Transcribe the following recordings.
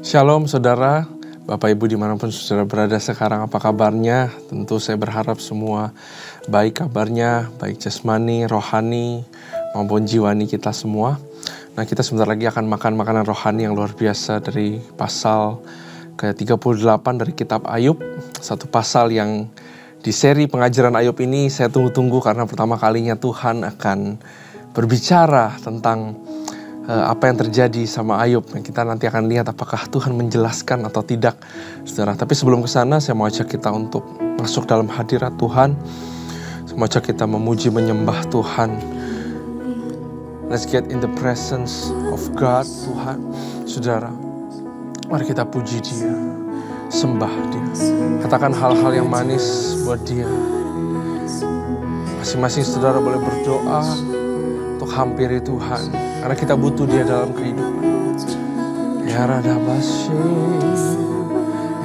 Shalom saudara, Bapak Ibu dimanapun saudara berada sekarang, apa kabarnya? Tentu saya berharap semua baik kabarnya, baik jasmani, rohani, maupun jiwani kita semua. Nah, kita sebentar lagi akan makan makanan rohani yang luar biasa dari pasal ke-38 dari kitab Ayub. Satu pasal yang di seri pengajaran Ayub ini saya tunggu-tunggu karena pertama kalinya Tuhan akan berbicara tentang apa yang terjadi sama Ayub. Kita nanti akan lihat apakah Tuhan menjelaskan atau tidak, saudara. Tapi sebelum ke sana, saya mau ajak kita untuk masuk dalam hadirat Tuhan. Saya mau ajak kita memuji, menyembah Tuhan. Let's get in the presence of God, Tuhan. Saudara, mari kita puji Dia, sembah Dia. Katakan hal-hal yang manis buat Dia. Masing-masing saudara boleh berdoa untuk hampiri Tuhan. Karena kita butuh Dia dalam kehidupan. Ya Radabashe,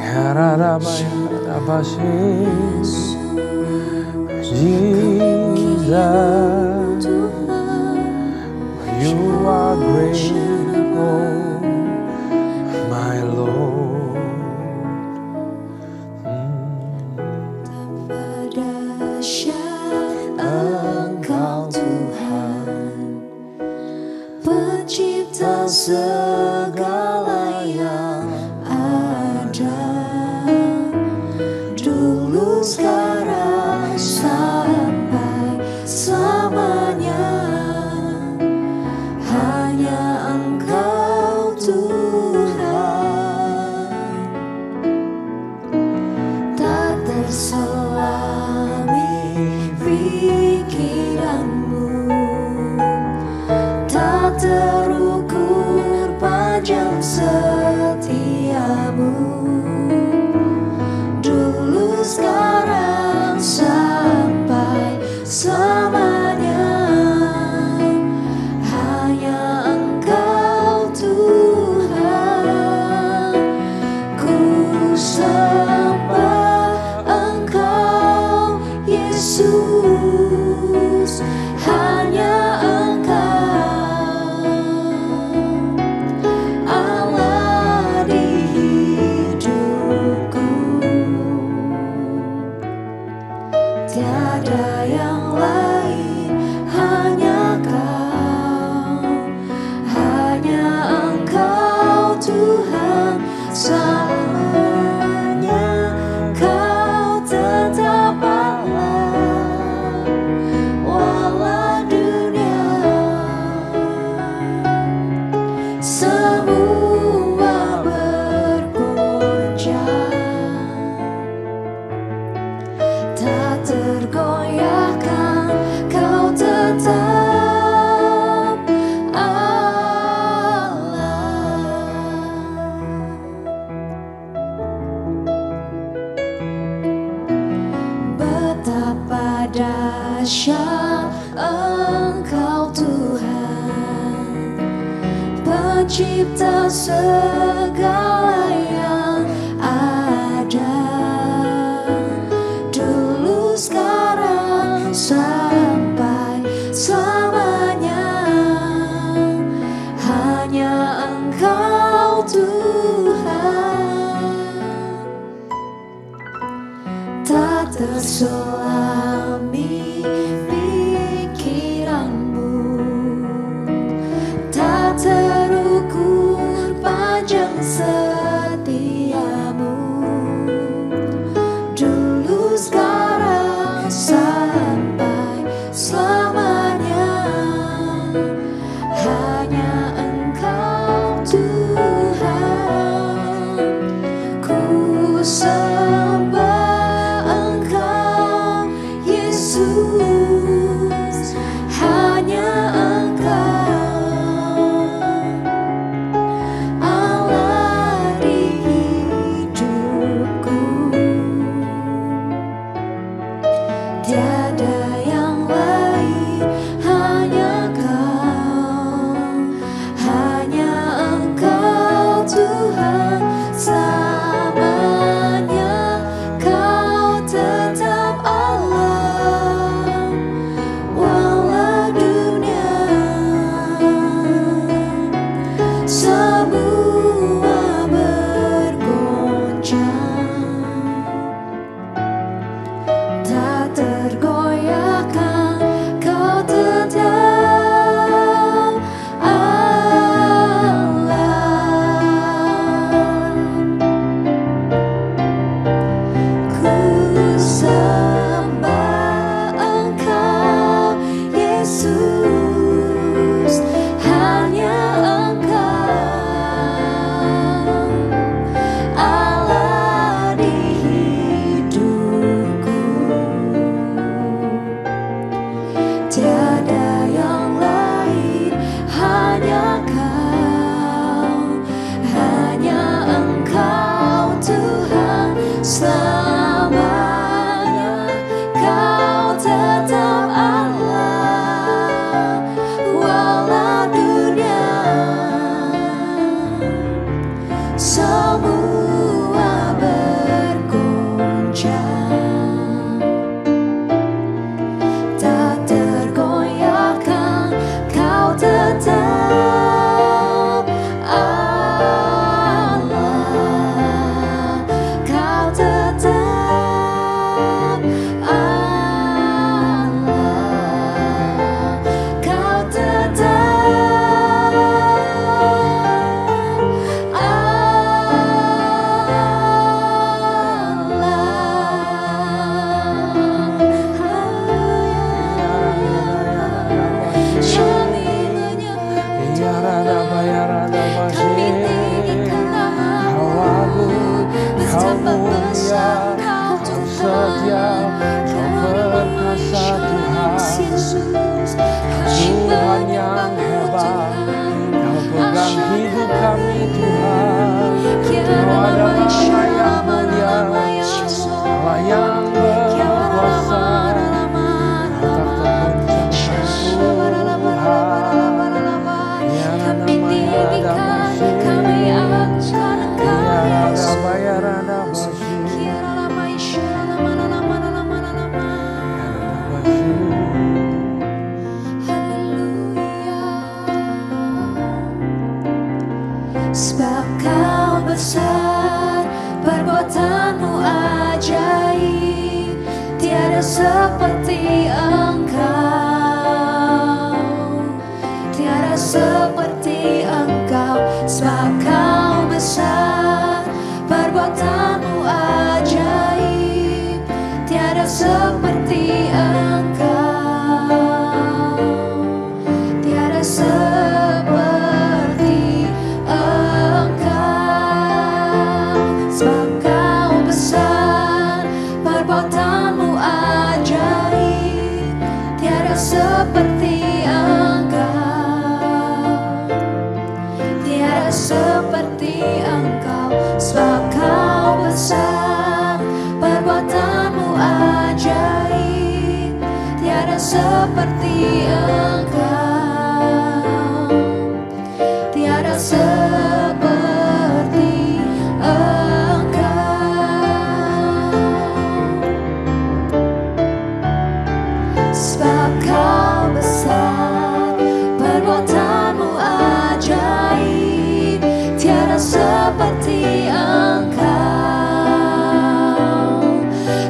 Ya Radabashe, Jesus, You are great, oh my Lord. Engkau Tuhan, Pencipta segala yang ada, dulu, sekarang, sampai selamanya. Hanya Engkau Tuhan, tak terselami pikiranmu, tak terukur panjang setiamu, dulu, sekarang, sampai selamanya. Hanya Engkau Tuhan, ku sembah Engkau Yesus. Hanya Engkau Allah di hidupku, tiada yang lain, hanya Kau, hanya Engkau Tuhan. Selamanya Kau tetap Allah, walau dunia semua bergoncang, tak tergoyahkan, Kau tetap Allah. Betapa dahsyat Engkau Tuhan, Pencipta segala yang ada, dulu, sekarang, sampai selamanya. Hanya Engkau Tuhan, tak terselami pikiranmu, tak terukur panjang setiamu, dulu, sekarang, sampai selamanya. Hanya Engkau Tuhan, ku sembah Engkau Yesus. Hanya Engkau Allah di hidupku, tiada yang lain, hanya Kau, hanya Engkau Tuhan. Selamanya Kau tetap Allah, walau dunia semua Sebab Kau besar, perbuatanmu ajaib, tiada seperti Engkau, tiada seperti Engkau. Sebab Kau besar, perbuatanmu ajaib, tiada seperti Engkau, tiada seperti Engkau. Sebab Kau besar, perbuatanmu ajaib, tiada seperti Engkau, tiada seperti Engkau. Sebab Kau besar, perbuatanmu ajaib, tiada seperti Engkau, tiada seperti Engkau. Sebab Kau besar, perbuatanmu ajaib, tiada seperti Engkau,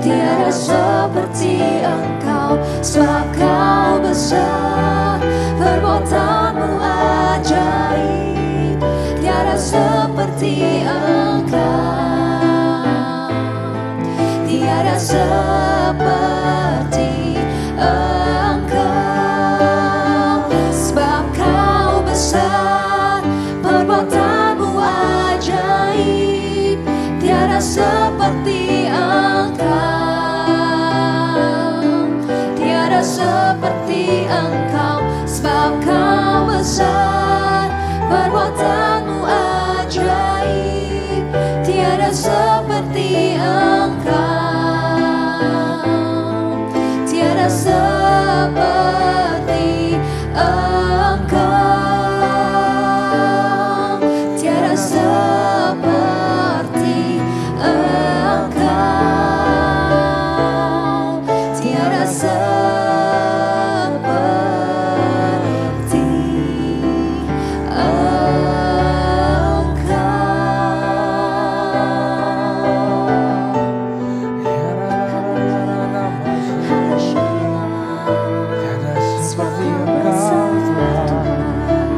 tiada seperti Engkau. Sebab Kau besar, perbuatanmu ajaib, tiada seperti Engkau, tiada seperti Engkau. Sebab Kau besar, perbuatanmu ajaib, tiada seperti Engkau, tiada seperti Engkau. Sebab Kau besar, perbuatanmu ajaib, tiada seperti Engkau, tiada seperti Engkau, tiada seperti Engkau, tiada seperti Tiada seperti Engkau Tuhan.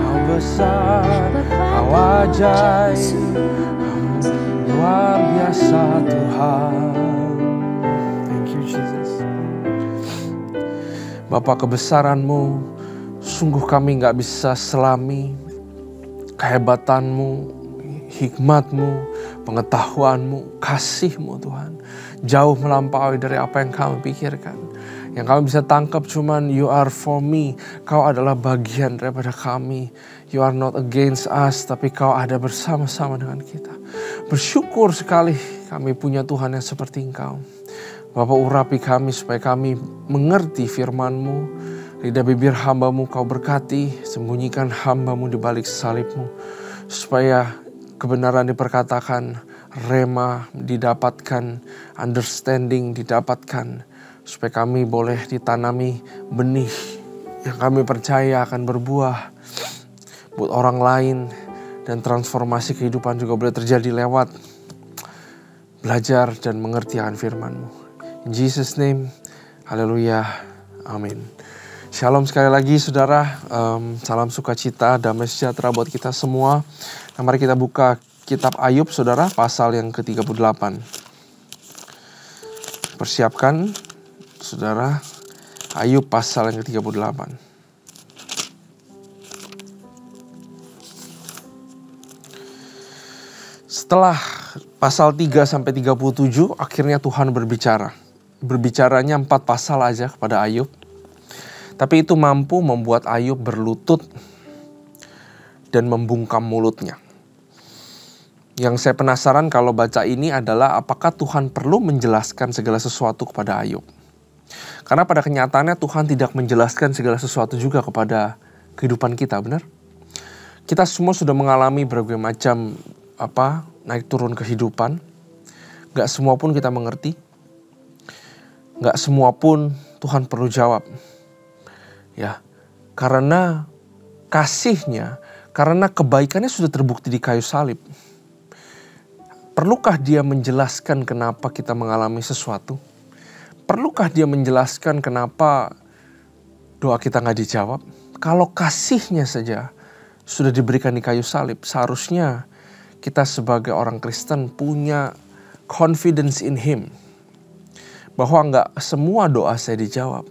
Kau besar, Kau ajaib, luar biasa Tuhan. Thank you Jesus. Bapa, kebesaran-Mu sungguh kami gak bisa selami. Kehebatanmu, hikmat-Mu, pengetahuan-Mu, kasih-Mu Tuhan, jauh melampaui dari apa yang kami pikirkan. Yang kami bisa tangkap cuman you are for me. Kau adalah bagian daripada kami. You are not against us, tapi Kau ada bersama-sama dengan kita. Bersyukur sekali kami punya Tuhan yang seperti Engkau. Bapa, urapi kami supaya kami mengerti firman-Mu. Lidah bibir hamba-Mu Kau berkati, sembunyikan hamba-Mu di balik salib-Mu. Supaya kebenaran diperkatakan, rema didapatkan, understanding didapatkan. Supaya kami boleh ditanami benih yang kami percaya akan berbuah buat orang lain. Dan transformasi kehidupan juga boleh terjadi lewat belajar dan mengerti akan firman-Mu. In Jesus name, haleluya, amin. Shalom sekali lagi saudara, salam sukacita, damai sejahtera buat kita semua. Nah, mari kita buka kitab Ayub saudara, pasal yang ke-38. Persiapkan saudara, Ayub pasal yang ke-38. Setelah pasal 3 sampai 37, akhirnya Tuhan berbicara. Berbicaranya 4 pasal aja kepada Ayub. Tapi itu mampu membuat Ayub berlutut dan membungkam mulutnya. Yang saya penasaran kalau baca ini adalah apakah Tuhan perlu menjelaskan segala sesuatu kepada Ayub. Karena pada kenyataannya Tuhan tidak menjelaskan segala sesuatu juga kepada kehidupan kita, benar? Kita semua sudah mengalami berbagai macam naik turun kehidupan. Gak semua pun kita mengerti. Gak semua pun Tuhan perlu jawab. Ya, karena kasih-Nya, Karena kebaikannya sudah terbukti di kayu salib. Perlukah dia menjelaskan kenapa kita mengalami sesuatu? Perlukah dia menjelaskan kenapa doa kita gak dijawab? Kalau kasihnya saja sudah diberikan di kayu salib, seharusnya kita sebagai orang Kristen punya confidence in Him. Bahwa gak semua doa saya dijawab,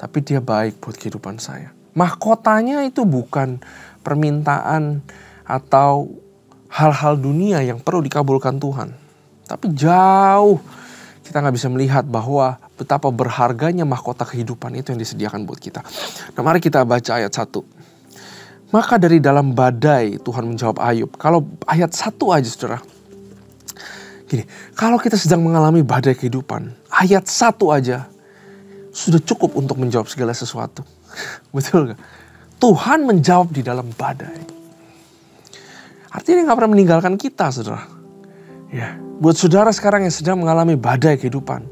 tapi dia baik buat kehidupan saya. Mahkotanya itu bukan permintaan atau hal-hal dunia yang perlu dikabulkan Tuhan. Tapi jauh kita gak bisa melihat bahwa betapa berharganya mahkota kehidupan itu yang disediakan buat kita. Nah, mari kita baca ayat 1. Maka dari dalam badai Tuhan menjawab Ayub. Kalau ayat 1 aja saudara. Gini, kalau kita sedang mengalami badai kehidupan, ayat 1 aja sudah cukup untuk menjawab segala sesuatu. Betul gak? Tuhan menjawab di dalam badai. Artinya dia gak pernah meninggalkan kita saudara. Ya, buat saudara sekarang yang sedang mengalami badai kehidupan,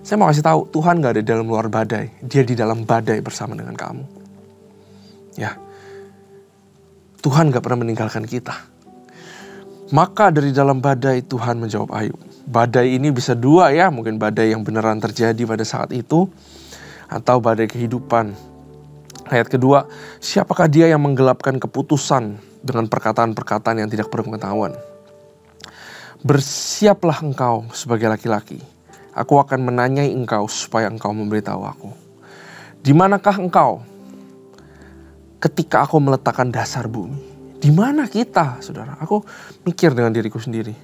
saya mau kasih tahu, Tuhan gak ada di dalam luar badai. Dia di dalam badai bersama dengan kamu. Ya, Tuhan gak pernah meninggalkan kita. Maka dari dalam badai Tuhan menjawab Ayub. Badai ini bisa dua ya, mungkin badai yang beneran terjadi pada saat itu, atau badai kehidupan. Ayat kedua, siapakah dia yang menggelapkan keputusan dengan perkataan-perkataan yang tidak berpengetahuan? Bersiaplah engkau sebagai laki-laki. Aku akan menanyai engkau supaya engkau memberitahu aku. Di manakah engkau ketika aku meletakkan dasar bumi? Di mana kita, saudara? Aku mikir dengan diriku sendiri.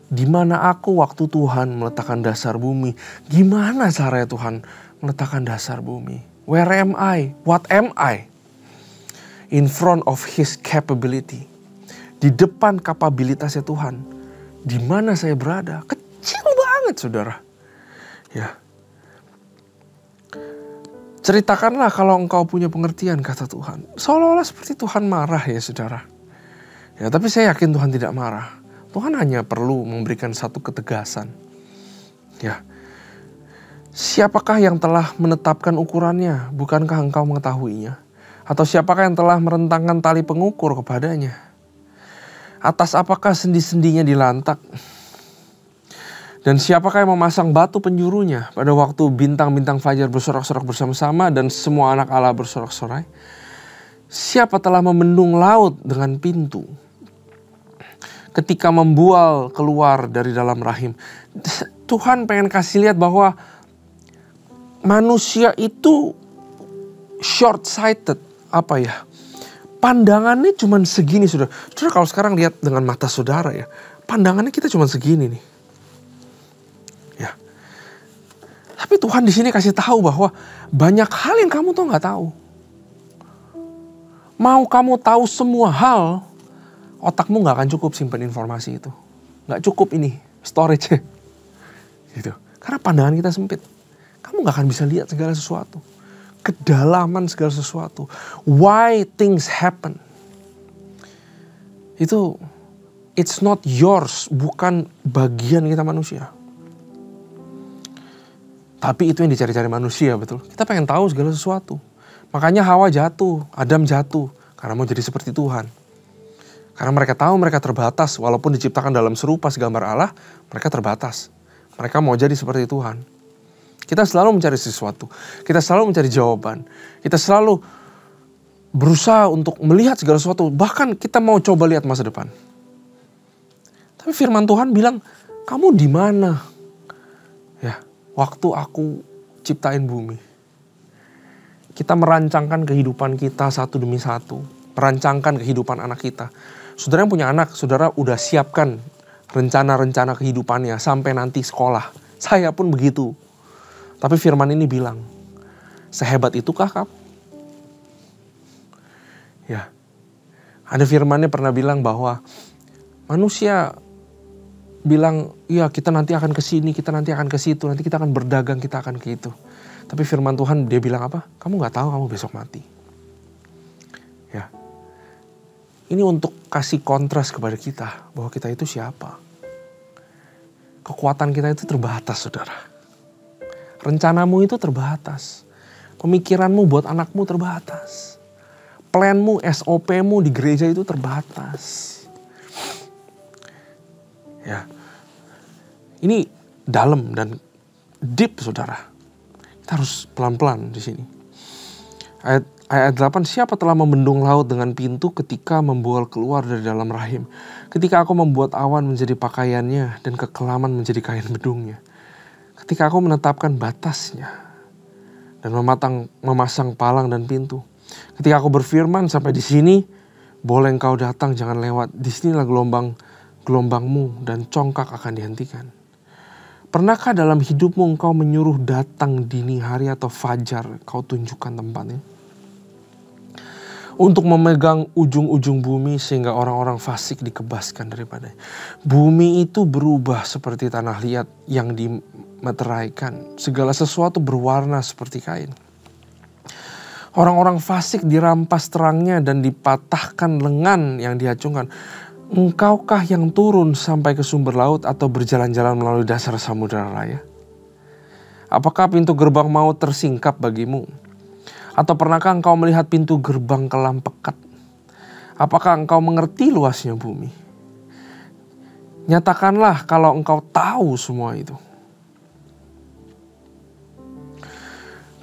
Di mana aku waktu Tuhan meletakkan dasar bumi? Gimana caranya Tuhan meletakkan dasar bumi? Where am I? What am I? In front of His capability. Di depan kapabilitasnya Tuhan. Di mana saya berada? Kecil banget, saudara. Ya. Ceritakanlah kalau engkau punya pengertian, kata Tuhan. Seolah-olah seperti Tuhan marah ya, saudara. Ya, tapi saya yakin Tuhan tidak marah. Tuhan hanya perlu memberikan satu ketegasan. Ya. Siapakah yang telah menetapkan ukurannya? Bukankah engkau mengetahuinya? Atau siapakah yang telah merentangkan tali pengukur kepadanya? Atas apakah sendi-sendinya dilantak? Dan siapakah yang memasang batu penjurunya pada waktu bintang-bintang fajar bersorak-sorak bersama-sama dan semua anak Allah bersorak-sorai? Siapa telah membendung laut dengan pintu? Ketika membual keluar dari dalam rahim. Tuhan pengen kasih lihat bahwa manusia itu short-sighted. Apa ya? Pandangannya cuma segini, saudara. Saudara kalau sekarang lihat dengan mata saudara ya. Pandangannya kita cuma segini nih. Ya. Tapi Tuhan di sini kasih tahu bahwa banyak hal yang kamu tuh nggak tahu. Mau kamu tahu semua hal, otakmu nggak akan cukup simpan informasi itu. Nggak cukup ini storage gitu. Karena pandangan kita sempit. Kamu nggak akan bisa lihat segala sesuatu. Kedalaman segala sesuatu. Why things happen. Itu it's not yours, bukan bagian kita manusia. Tapi itu yang dicari-cari manusia, betul. Kita pengen tahu segala sesuatu. Makanya Hawa jatuh, Adam jatuh karena mau jadi seperti Tuhan. Karena mereka tahu mereka terbatas, walaupun diciptakan dalam serupa segambar Allah, mereka terbatas. Mereka mau jadi seperti Tuhan. Kita selalu mencari sesuatu. Kita selalu mencari jawaban. Kita selalu berusaha untuk melihat segala sesuatu. Bahkan kita mau coba lihat masa depan. Tapi firman Tuhan bilang, kamu di mana? Ya, waktu aku ciptain bumi. Kita merancangkan kehidupan kita satu demi satu. Merancangkan kehidupan anak kita. Saudara yang punya anak, saudara udah siapkan rencana-rencana kehidupannya sampai nanti sekolah. Saya pun begitu. Tapi firman ini bilang, sehebat itukah kamu? Ya, ada firmannya pernah bilang bahwa manusia bilang, ya kita nanti akan ke sini, kita nanti akan ke situ, nanti kita akan berdagang, kita akan ke itu. Tapi firman Tuhan dia bilang apa? Kamu gak tahu kamu besok mati. Ya, ini untuk kasih kontras kepada kita bahwa kita itu siapa. Kekuatan kita itu terbatas, saudara. Rencanamu itu terbatas. Pemikiranmu buat anakmu terbatas. planmu, SOP-mu di gereja itu terbatas. Ya. Ini dalam dan deep, saudara. Kita harus pelan-pelan di sini. Ayat 8, siapa telah membendung laut dengan pintu ketika membual keluar dari dalam rahim? Ketika aku membuat awan menjadi pakaiannya dan kekelaman menjadi kain bedungnya. Ketika aku menetapkan batasnya dan memasang palang dan pintu. Ketika aku berfirman sampai di sini, boleh engkau datang, jangan lewat. Di sinilah gelombangmu dan congkak akan dihentikan. Pernahkah dalam hidupmu engkau menyuruh datang dini hari atau fajar, kau tunjukkan tempatnya? Untuk memegang ujung-ujung bumi sehingga orang-orang fasik dikebaskan daripadanya. Bumi itu berubah seperti tanah liat yang dimeteraikan. Segala sesuatu berwarna seperti kain. Orang-orang fasik dirampas terangnya dan dipatahkan lengan yang diacungkan. Engkaukah yang turun sampai ke sumber laut atau berjalan-jalan melalui dasar samudera raya? Apakah pintu gerbang maut tersingkap bagimu? Atau pernahkah engkau melihat pintu gerbang kelam pekat? Apakah engkau mengerti luasnya bumi? Nyatakanlah kalau engkau tahu semua itu.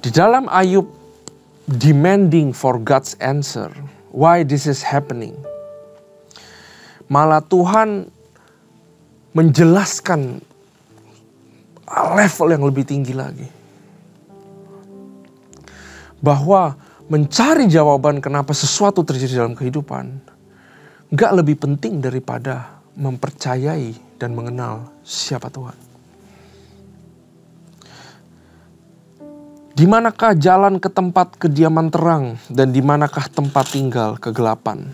Di dalam Ayub demanding for God's answer, why this is happening, malah Tuhan menjelaskan level yang lebih tinggi lagi. Bahwa mencari jawaban kenapa sesuatu terjadi dalam kehidupan gak lebih penting daripada mempercayai dan mengenal siapa Tuhan. Di manakah jalan ke tempat kediaman terang dan di manakah tempat tinggal kegelapan?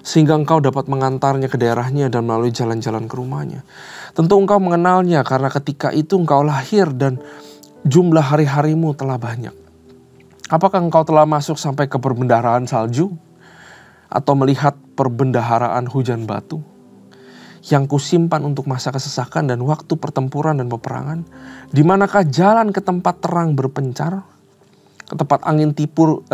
Sehingga engkau dapat mengantarnya ke daerahnya dan melalui jalan-jalan ke rumahnya. Tentu engkau mengenalnya karena ketika itu engkau lahir dan jumlah hari-harimu telah banyak. Apakah engkau telah masuk sampai ke perbendaharaan salju? Atau melihat perbendaharaan hujan batu? Yang kusimpan untuk masa kesesakan dan waktu pertempuran dan peperangan? Di manakah jalan ke tempat terang berpencar? Ke tempat angin timur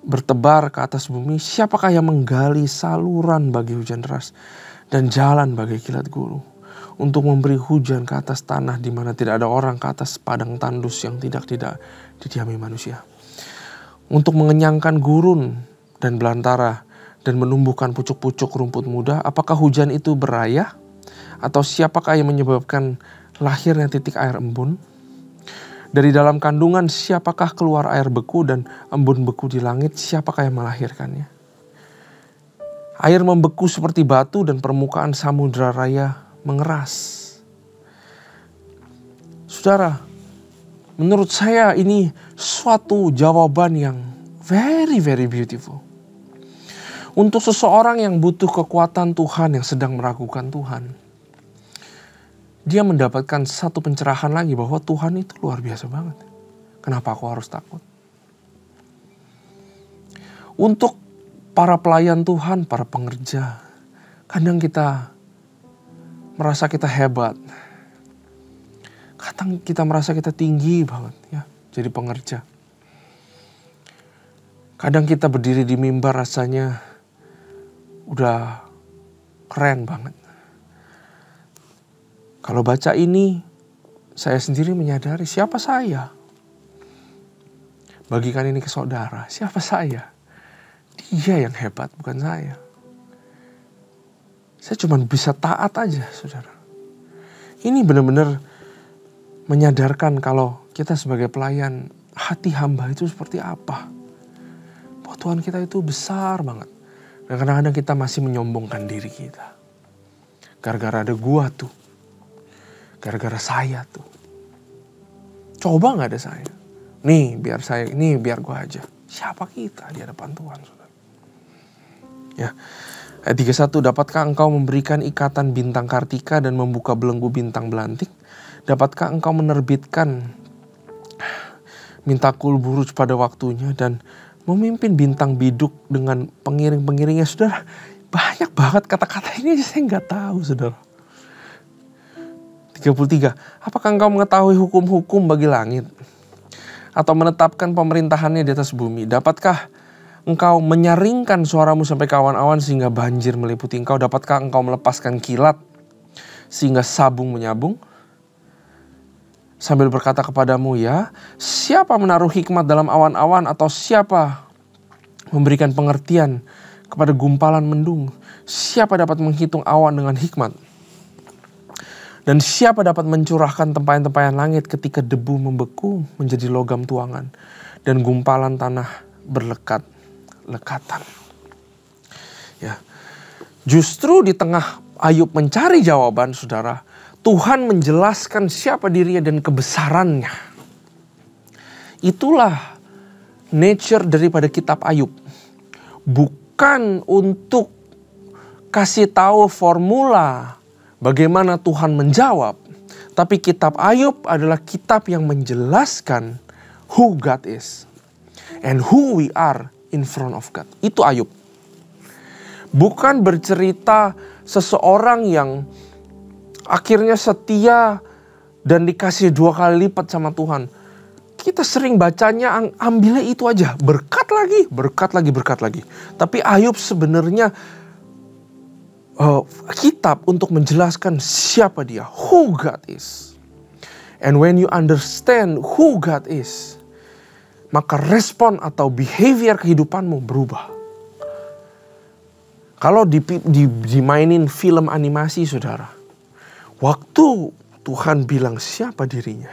bertebar ke atas bumi? Siapakah yang menggali saluran bagi hujan deras dan jalan bagi kilat guru? Untuk memberi hujan ke atas tanah di mana tidak ada orang, ke atas padang tandus yang tidak didiami manusia. Untuk mengenyangkan gurun dan belantara dan menumbuhkan pucuk-pucuk rumput muda, apakah hujan itu berayah? Atau siapakah yang menyebabkan lahirnya titik air embun? Dari dalam kandungan siapakah keluar air beku dan embun beku di langit? Siapakah yang melahirkannya? Air membeku seperti batu dan permukaan samudera raya mengeras. Saudara, menurut saya ini suatu jawaban yang very very beautiful. Untuk seseorang yang butuh kekuatan Tuhan, yang sedang meragukan Tuhan, dia mendapatkan satu pencerahan lagi bahwa Tuhan itu luar biasa banget. Kenapa aku harus takut? Untuk para pelayan Tuhan, para pengerja, kadang kita merasa kita hebat. Kadang kita merasa kita tinggi banget ya, jadi pengerja. Kadang kita berdiri di mimbar rasanya udah keren banget. Kalau baca ini, saya sendiri menyadari siapa saya. Bagikan ini ke saudara, siapa saya? Dia yang hebat, bukan saya. Saya cuma bisa taat aja, saudara. Ini benar-benar menyadarkan kalau kita sebagai pelayan, hati hamba itu seperti apa. Bahwa Tuhan kita itu besar banget. Dan kadang-kadang kita masih menyombongkan diri kita. Gara-gara ada gua tuh. Gara-gara saya tuh. Coba gak ada saya. Nih biar saya, ini biar gua aja. Siapa kita di hadapan Tuhan, saudara? Ya. Ayat 31, dapatkah engkau memberikan ikatan bintang kartika dan membuka belenggu bintang belantik? Dapatkah engkau menerbitkan mintakul buruj pada waktunya dan memimpin bintang biduk dengan pengiring-pengiringnya? Saudara, banyak banget kata-kata ini aja saya nggak tahu, saudara. 33, apakah engkau mengetahui hukum-hukum bagi langit? Atau menetapkan pemerintahannya di atas bumi? Dapatkah engkau menyaringkan suaramu sampai ke awan-awan sehingga banjir meliputi engkau? Dapatkah engkau melepaskan kilat sehingga sabung menyabung? Sambil berkata kepadamu, ya, siapa menaruh hikmat dalam awan-awan, atau siapa memberikan pengertian kepada gumpalan mendung? Siapa dapat menghitung awan dengan hikmat? Dan siapa dapat mencurahkan tempayan-tempayan langit ketika debu membeku menjadi logam tuangan dan gumpalan tanah berlekat-lekatan? Ya, justru di tengah Ayub mencari jawaban, saudara, Tuhan menjelaskan siapa dirinya dan kebesarannya. Itulah nature daripada kitab Ayub. Bukan untuk kasih tahu formula bagaimana Tuhan menjawab. Tapi kitab Ayub adalah kitab yang menjelaskan who God is. And who we are in front of God. Itu Ayub. Bukan bercerita seseorang yang akhirnya setia dan dikasih 2 kali lipat sama Tuhan. Kita sering bacanya ambilnya itu aja. Berkat lagi, berkat lagi, berkat lagi. Tapi Ayub sebenarnya kitab untuk menjelaskan siapa dia. Who God is. And when you understand who God is, maka respon atau behavior kehidupanmu berubah. Kalau dimainin film animasi, saudara, waktu Tuhan bilang siapa dirinya,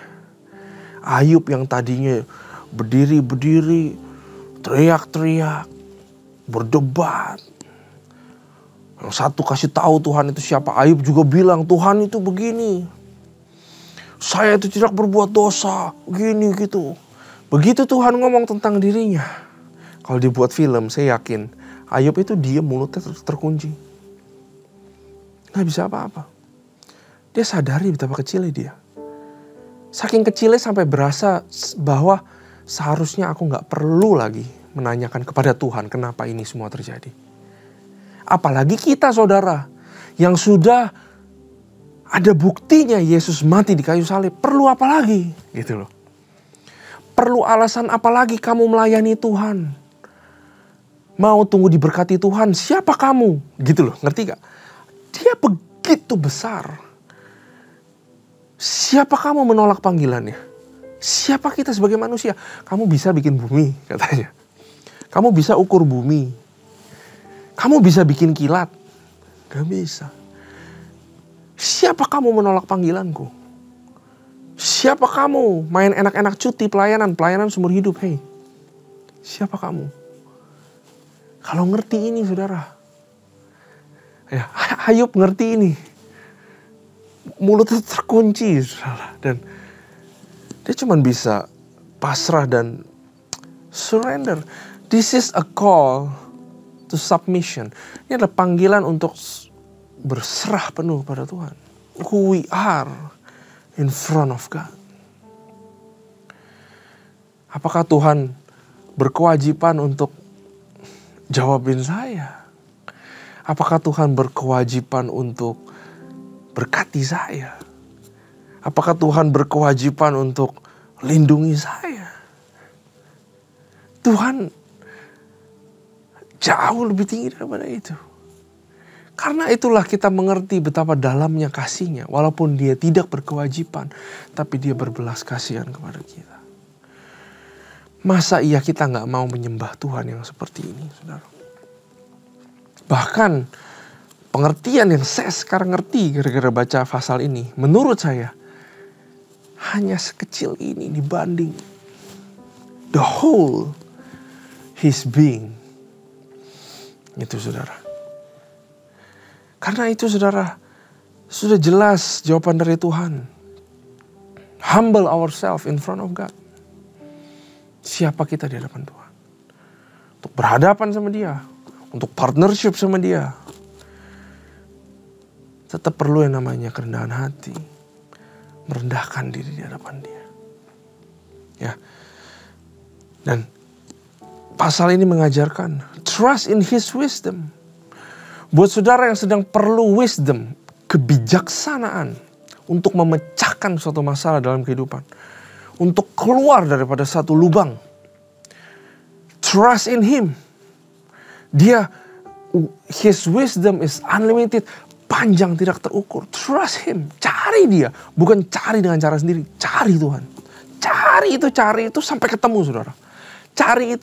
Ayub yang tadinya berdiri-berdiri, teriak-teriak, berdebat. Yang satu kasih tahu Tuhan itu siapa, Ayub juga bilang Tuhan itu begini. Saya itu tidak berbuat dosa, gini gitu. Begitu Tuhan ngomong tentang dirinya, kalau dibuat film, saya yakin Ayub itu dia mulutnya terkunci. Gak bisa apa-apa. Dia sadari betapa kecilnya dia. Saking kecilnya sampai berasa bahwa seharusnya aku gak perlu lagi menanyakan kepada Tuhan kenapa ini semua terjadi. Apalagi kita, saudara, yang sudah ada buktinya Yesus mati di kayu salib. Perlu apa lagi? Gitu loh. Perlu alasan apa lagi kamu melayani Tuhan? Mau tunggu diberkati Tuhan, siapa kamu? Gitu loh, ngerti gak? Dia begitu besar. Siapa kamu menolak panggilannya? Siapa kita sebagai manusia? Kamu bisa bikin bumi, katanya. Kamu bisa ukur bumi. Kamu bisa bikin kilat. Gak bisa. Siapa kamu menolak panggilanku? Siapa kamu main enak-enak cuti pelayanan seumur hidup? Hei, siapa kamu? Kalau ngerti ini, saudara, ya, Ayub ngerti ini, mulutnya terkunci, saudara, dan dia cuma bisa pasrah dan surrender. This is a call to submission. Ini adalah panggilan untuk berserah penuh pada Tuhan. Who we are in front of God. Apakah Tuhan berkewajiban untuk jawabin saya? Apakah Tuhan berkewajiban untuk berkati saya? Apakah Tuhan berkewajiban untuk lindungi saya? Tuhan jauh lebih tinggi daripada itu. Karena itulah kita mengerti betapa dalamnya kasih-Nya. Walaupun dia tidak berkewajiban, tapi dia berbelas kasihan kepada kita. Masa iya kita gak mau menyembah Tuhan yang seperti ini, saudara? Bahkan pengertian yang saya sekarang ngerti gara-gara baca pasal ini, menurut saya hanya sekecil ini dibanding the whole his being. Itu, saudara. Karena itu, saudara, sudah jelas jawaban dari Tuhan. Humble ourselves in front of God. Siapa kita di hadapan Tuhan? Untuk berhadapan sama Dia, untuk partnership sama Dia, tetap perlu yang namanya kerendahan hati, merendahkan diri di hadapan Dia. Ya. Dan pasal ini mengajarkan trust in His wisdom. Buat saudara yang sedang perlu wisdom, kebijaksanaan untuk memecahkan suatu masalah dalam kehidupan, untuk keluar daripada satu lubang, trust in Him. His wisdom is unlimited. Panjang tidak terukur. Trust him. Cari dia. Bukan cari dengan cara sendiri. Cari Tuhan. Cari itu sampai ketemu, saudara. Cari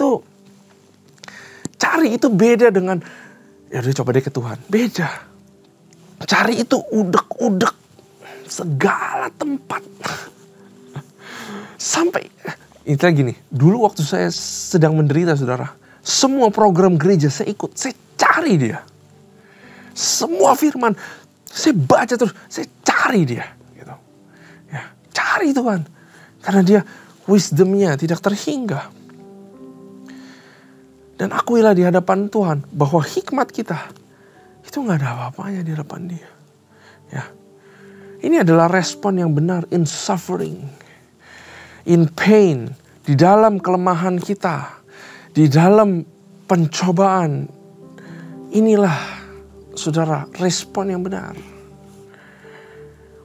itu beda dengan, ya udah coba deh ke Tuhan. Beda. Cari itu udek-udek. Segala tempat. Sampai, intinya gini. Dulu waktu saya sedang menderita, saudara. Semua program gereja saya ikut. Saya cari dia. Semua firman saya baca terus, saya cari dia gitu. Ya, cari Tuhan. Karena dia wisdomnya tidak terhingga. Dan akuilah di hadapan Tuhan bahwa hikmat kita itu gak ada apa-apanya di hadapan dia. Ya. Ini adalah respon yang benar in suffering, in pain, di dalam kelemahan kita, di dalam pencobaan. Inilah, saudara, respon yang benar.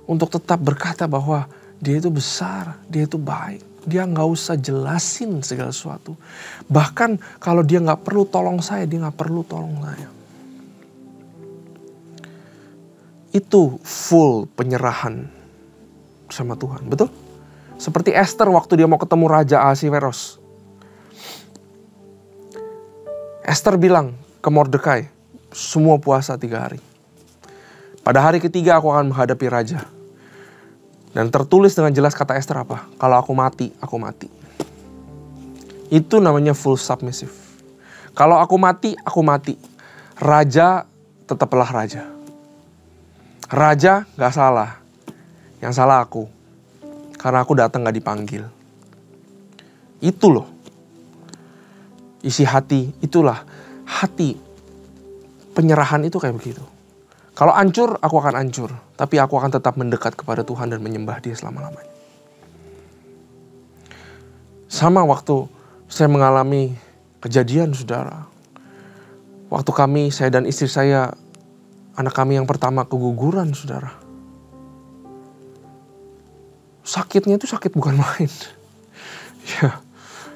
Untuk tetap berkata bahwa dia itu besar, dia itu baik. Dia gak usah jelasin segala sesuatu. Bahkan kalau dia gak perlu tolong saya, dia gak perlu tolong saya. Itu full penyerahan sama Tuhan, betul? Seperti Esther waktu dia mau ketemu Raja Ahasiweros. Esther bilang ke Mordekai, semua puasa 3 hari. Pada hari ketiga aku akan menghadapi raja. Dan tertulis dengan jelas kata Esther apa? Kalau aku mati, aku mati. Itu namanya full submissive. Kalau aku mati, aku mati. Raja tetaplah raja. Raja gak salah. Yang salah aku. Karena aku datang gak dipanggil. Itu loh. Isi hati, itulah hati. Penyerahan itu kayak begitu. Kalau hancur, aku akan hancur. Tapi aku akan tetap mendekat kepada Tuhan dan menyembah dia selama-lamanya. Sama waktu saya mengalami kejadian, saudara. Waktu saya dan istri saya, anak kami yang pertama keguguran, saudara. Sakitnya itu sakit bukan main. Ya,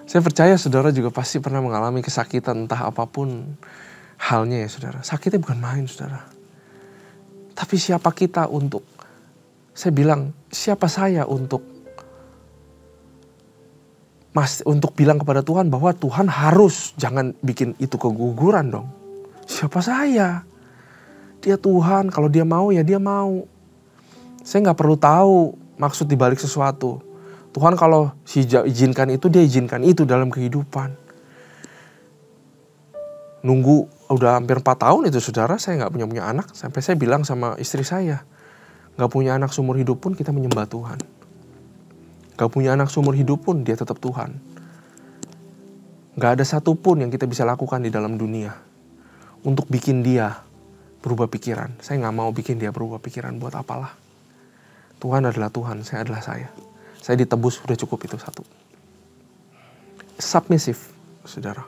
saya percaya saudara juga pasti pernah mengalami kesakitan entah apapun halnya ya saudara. Sakitnya bukan main, saudara. Tapi siapa kita untuk, saya bilang, siapa saya untuk bilang kepada Tuhan bahwa Tuhan harus jangan bikin itu keguguran dong. Siapa saya? Dia Tuhan, kalau dia mau ya dia mau. Saya gak perlu tahu maksud dibalik sesuatu. Tuhan kalau izinkan itu, dia izinkan itu dalam kehidupan. Nunggu udah hampir 4 tahun itu saudara, saya gak punya anak. Sampai saya bilang sama istri saya, gak punya anak seumur hidup pun kita menyembah Tuhan. Gak punya anak seumur hidup pun dia tetap Tuhan. Gak ada satupun yang kita bisa lakukan di dalam dunia untuk bikin dia berubah pikiran. Saya gak mau bikin dia berubah pikiran buat apalah. Tuhan adalah Tuhan, saya adalah saya. Saya ditebus, udah cukup itu satu. Submissive, saudara.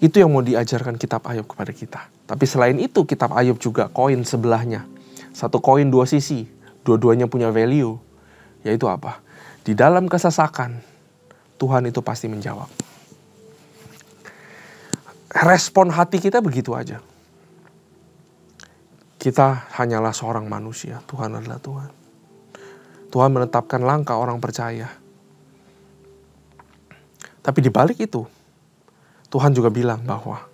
Itu yang mau diajarkan kitab Ayub kepada kita. Tapi selain itu, kitab Ayub juga koin sebelahnya. Satu koin 2 sisi. Dua-duanya punya value. Yaitu apa? Di dalam kesesakan, Tuhan itu pasti menjawab. Respon hati kita begitu aja. Kita hanyalah seorang manusia. Tuhan adalah Tuhan. Tuhan menetapkan langkah orang percaya. Tapi di balik itu, Tuhan juga bilang bahwa,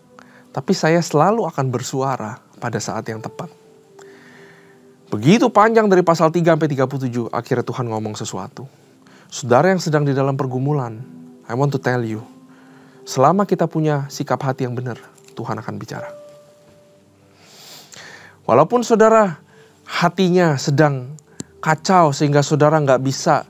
tapi saya selalu akan bersuara pada saat yang tepat. Begitu panjang dari pasal 3 sampai 37, akhirnya Tuhan ngomong sesuatu. Saudara yang sedang di dalam pergumulan, I want to tell you, selama kita punya sikap hati yang benar, Tuhan akan bicara. Walaupun saudara hatinya sedang kacau sehingga saudara gak bisa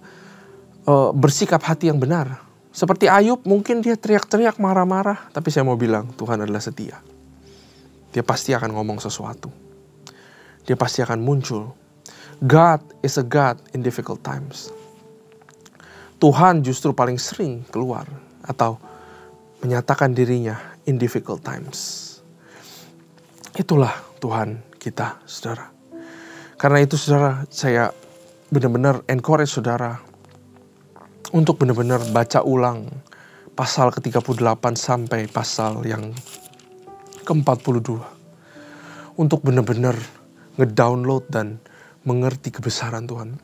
bersikap hati yang benar. Seperti Ayub, mungkin dia teriak-teriak marah-marah. Tapi saya mau bilang, Tuhan adalah setia. Dia pasti akan ngomong sesuatu. Dia pasti akan muncul. God is a God in difficult times. Tuhan justru paling sering keluar atau menyatakan dirinya in difficult times. Itulah Tuhan kita, saudara. Karena itu, saudara, saya benar-benar encourage saudara untuk benar-benar baca ulang pasal ke-38 sampai pasal yang ke-42. Untuk benar-benar ngedownload dan mengerti kebesaran Tuhan.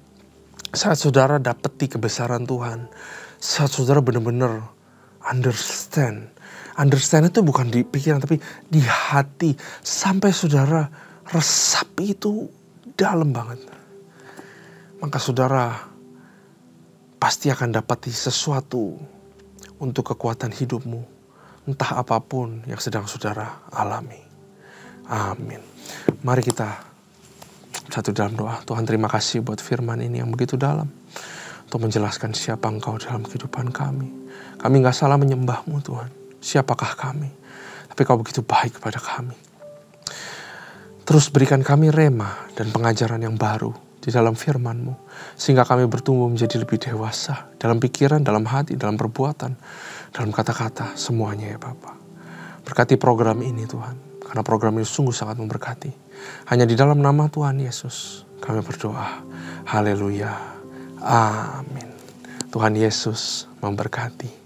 Saat saudara dapeti kebesaran Tuhan, saat saudara benar-benar understand. Understand itu bukan di pikiran tapi di hati. Sampai saudara resapi itu dalam banget. Maka saudara pasti akan dapati sesuatu untuk kekuatan hidupmu. Entah apapun yang sedang saudara alami. Amin. Mari kita satu dalam doa. Tuhan, terima kasih buat firman ini yang begitu dalam. Untuk menjelaskan siapa Engkau dalam kehidupan kami. Kami gak salah menyembah-Mu Tuhan. Siapakah kami? Tapi Kau begitu baik kepada kami. Terus berikan kami rema dan pengajaran yang baru di dalam firman-Mu. Sehingga kami bertumbuh menjadi lebih dewasa. Dalam pikiran, dalam hati, dalam perbuatan. Dalam kata-kata, semuanya ya Bapa. Berkati program ini Tuhan. Karena program ini sungguh sangat memberkati. Hanya di dalam nama Tuhan Yesus kami berdoa. Haleluya. Amin. Tuhan Yesus memberkati.